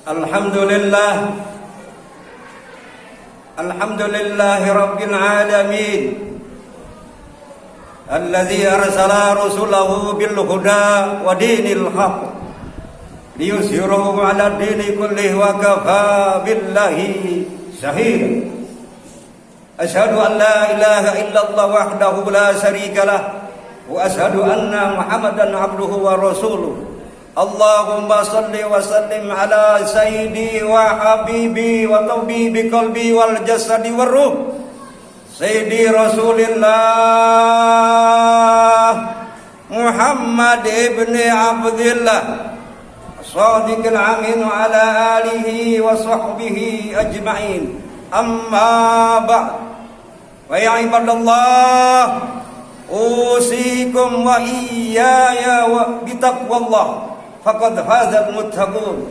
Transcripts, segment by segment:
Alhamdulillah, alhamdulillahi rabbil alamin, alladzi arsala rasulahu bil huda wa dinil haq liyuzhirahu 'ala dini kullih wa kafa billahi shahida. Asyhadu an la ilaha illallah wahdahu la syarika lah wa asyhadu anna Muhammadan abduhu wa rasuluh. Allahumma salli wa sallim ala sayyidi wa habibi wa tabibi qalbi wal jasadi war ruh sayyidi Rasulillah Muhammad ibni Abdillah Shadiqil amin wa ala alihi wa sahbihi ajma'in. Amma ba'd. Wa ya ibadallah, usikum wa iyaya wa bitaqwallah faqad fazal muttaqun.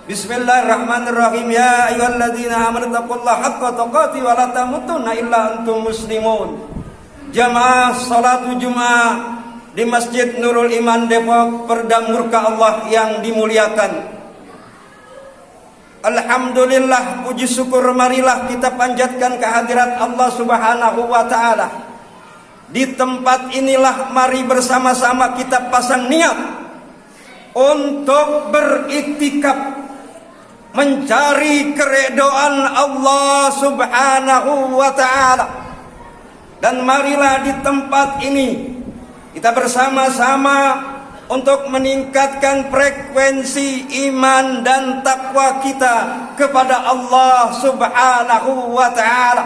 Bismillahirrahmanirrahim. Ya ayyuhalladzina amanu taqullaha haqqa tuqatih wa la tamutunna illa antum muslimun. Jamaah salatu Jumat di Masjid Nurul Iman Depok, Perdam Murka Allah yang dimuliakan. Alhamdulillah, puji syukur marilah kita panjatkan kehadirat Allah Subhanahu wa taala. Di tempat inilah mari bersama-sama kita pasang niat untuk beriktikaf mencari keredaan Allah Subhanahu wa taala. Dan marilah di tempat ini kita bersama-sama untuk meningkatkan frekuensi iman dan takwa kita kepada Allah Subhanahu wa taala.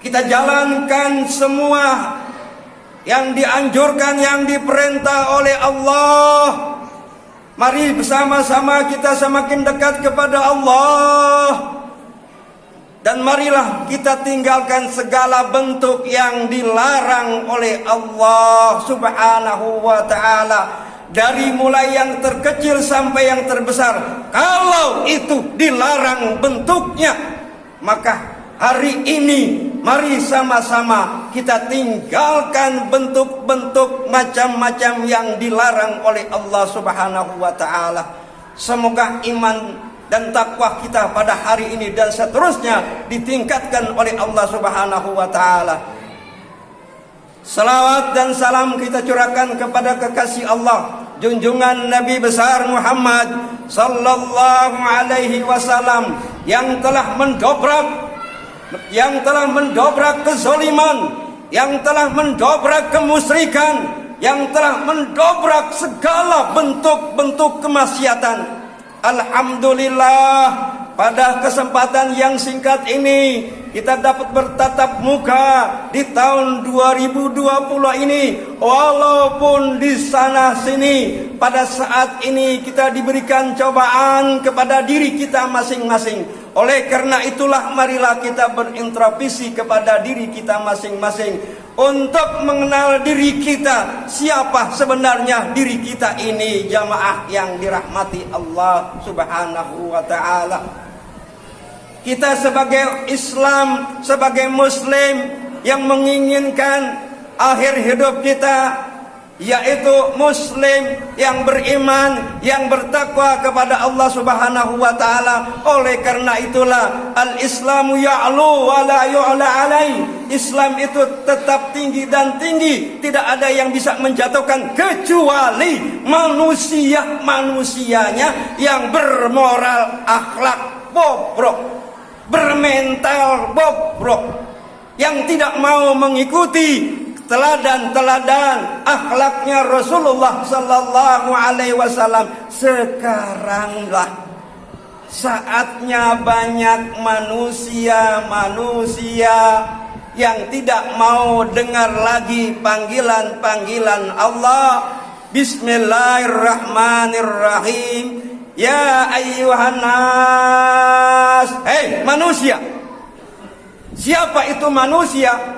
Kita jalankan semua yang dianjurkan, yang diperintah oleh Allah. Mari bersama-sama kita semakin dekat kepada Allah. Dan marilah kita tinggalkan segala bentuk yang dilarang oleh Allah Subhanahu wa ta'ala. Dari mulai yang terkecil sampai yang terbesar. Kalau itu dilarang bentuknya, maka hari ini mari sama-sama kita tinggalkan bentuk-bentuk macam-macam yang dilarang oleh Allah Subhanahu wa ta'ala. Semoga iman dan takwa kita pada hari ini dan seterusnya ditingkatkan oleh Allah Subhanahu wa ta'ala. Salawat dan salam kita curahkan kepada kekasih Allah, junjungan Nabi besar Muhammad sallallahu alaihi wasallam yang telah mendobrak kezaliman, yang telah mendobrak kemusyrikan, yang telah mendobrak segala bentuk-bentuk kemaksiatan. Alhamdulillah, pada kesempatan yang singkat ini kita dapat bertatap muka di tahun 2020 ini. Walaupun di sana sini pada saat ini kita diberikan cobaan kepada diri kita masing-masing. Oleh karena itulah marilah kita berintrospeksi kepada diri kita masing-masing untuk mengenal diri kita, siapa sebenarnya diri kita ini, jamaah yang dirahmati Allah Subhanahu wa ta'ala. Kita sebagai Islam, sebagai Muslim yang menginginkan akhir hidup kita yaitu Muslim yang beriman, yang bertakwa kepada Allah Subhanahu wa ta'ala. Oleh karena itulah al-Islamu ya'lu wa la yu'la alai. Islam itu tetap tinggi dan tinggi, tidak ada yang bisa menjatuhkan kecuali manusianya yang bermoral akhlak bobrok, bermental bobrok, yang tidak mau mengikuti teladan-teladan akhlaknya Rasulullah sallallahu alaihi wasallam. Sekaranglah saatnya banyak manusia yang tidak mau dengar lagi panggilan-panggilan Allah. Bismillahirrahmanirrahim. Ya ayyuhan nas. Hei manusia. Siapa itu manusia?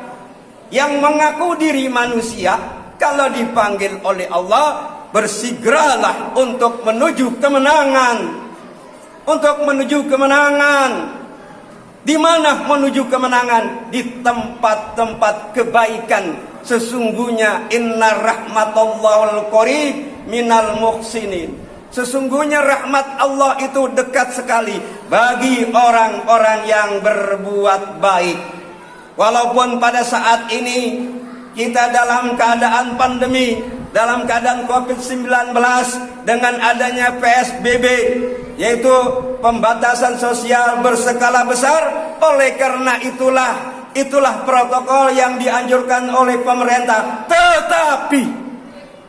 Yang mengaku diri manusia, kalau dipanggil oleh Allah, bersegeralah untuk menuju kemenangan. Untuk menuju kemenangan. Di mana menuju kemenangan? Di tempat-tempat kebaikan. Sesungguhnya inna rahmatullahil qarib minal muhsinin. Sesungguhnya rahmat Allah itu dekat sekali bagi orang-orang yang berbuat baik. Walaupun pada saat ini kita dalam keadaan pandemi, dalam keadaan COVID-19 dengan adanya PSBB, yaitu pembatasan sosial berskala besar. Oleh karena itulah protokol yang dianjurkan oleh pemerintah. Tetapi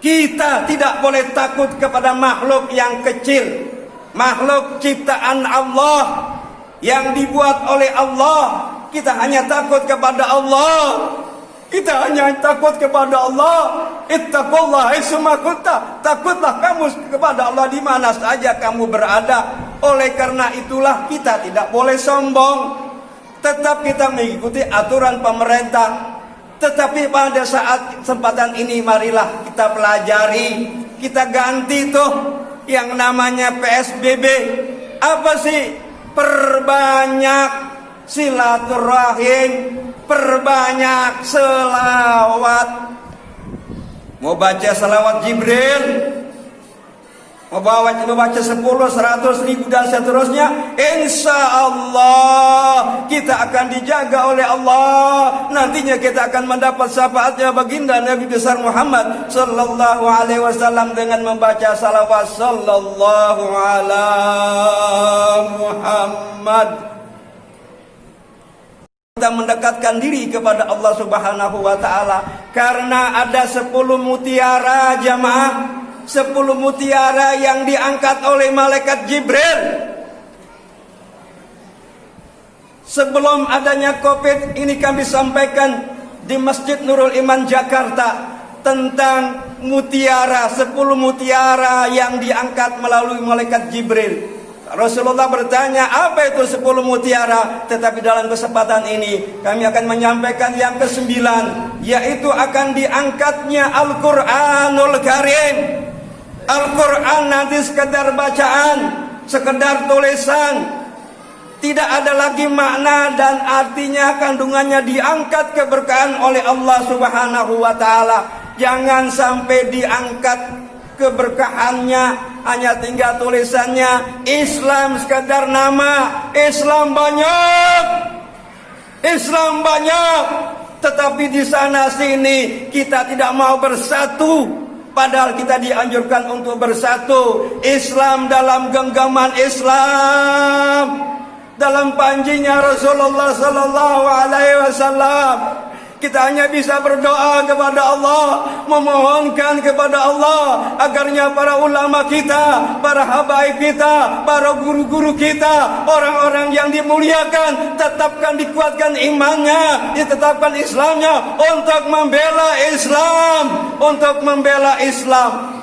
kita tidak boleh takut kepada makhluk yang kecil, makhluk ciptaan Allah yang dibuat oleh Allah. Kita hanya takut kepada Allah. Kita hanya takut kepada Allah. Ittaqullaha haitsuma kunta. Takutlah kamu kepada Allah di mana saja kamu berada. Oleh karena itulah kita tidak boleh sombong. Tetap kita mengikuti aturan pemerintah. Tetapi pada saat kesempatan ini marilah kita pelajari, kita ganti tuh yang namanya PSBB. Apa sih? Perbanyak silaturahim, perbanyak selawat. Mau baca selawat Jibril, mau baca 10, 100 ribu dan seterusnya, insya Allah kita akan dijaga oleh Allah. Nantinya kita akan mendapat syafaatnya baginda Nabi besar Muhammad sallallahu alaihi wasallam dengan membaca salawat sallallahu ala Muhammad. Kita mendekatkan diri kepada Allah Subhanahu wa taala karena ada 10 mutiara jamaah, 10 mutiara yang diangkat oleh malaikat Jibril. Sebelum adanya Covid ini kami sampaikan di Masjid Nurul Iman Jakarta tentang mutiara, 10 mutiara yang diangkat melalui malaikat Jibril. Rasulullah bertanya, apa itu 10 mutiara? Tetapi dalam kesempatan ini kami akan menyampaikan yang ke-9, yaitu akan diangkatnya Al-Quranul Karim. Al-Quran nanti sekedar bacaan, sekedar tulisan, tidak ada lagi makna dan artinya, kandungannya diangkat keberkahan oleh Allah Subhanahu wa taala. Jangan sampai diangkat keberkahannya hanya tinggal tulisannya. Islam sekadar nama. Islam banyak, tetapi di sana sini kita tidak mau bersatu, padahal kita dianjurkan untuk bersatu. Islam dalam genggaman Islam, dalam panjinya Rasulullah sallallahu alaihi wasallam. Kita hanya bisa berdoa kepada Allah, memohonkan kepada Allah agarnya para ulama kita, para habaib kita, para guru-guru kita, orang-orang yang dimuliakan, tetapkan, dikuatkan imannya, ditetapkan Islamnya untuk membela Islam, untuk membela Islam.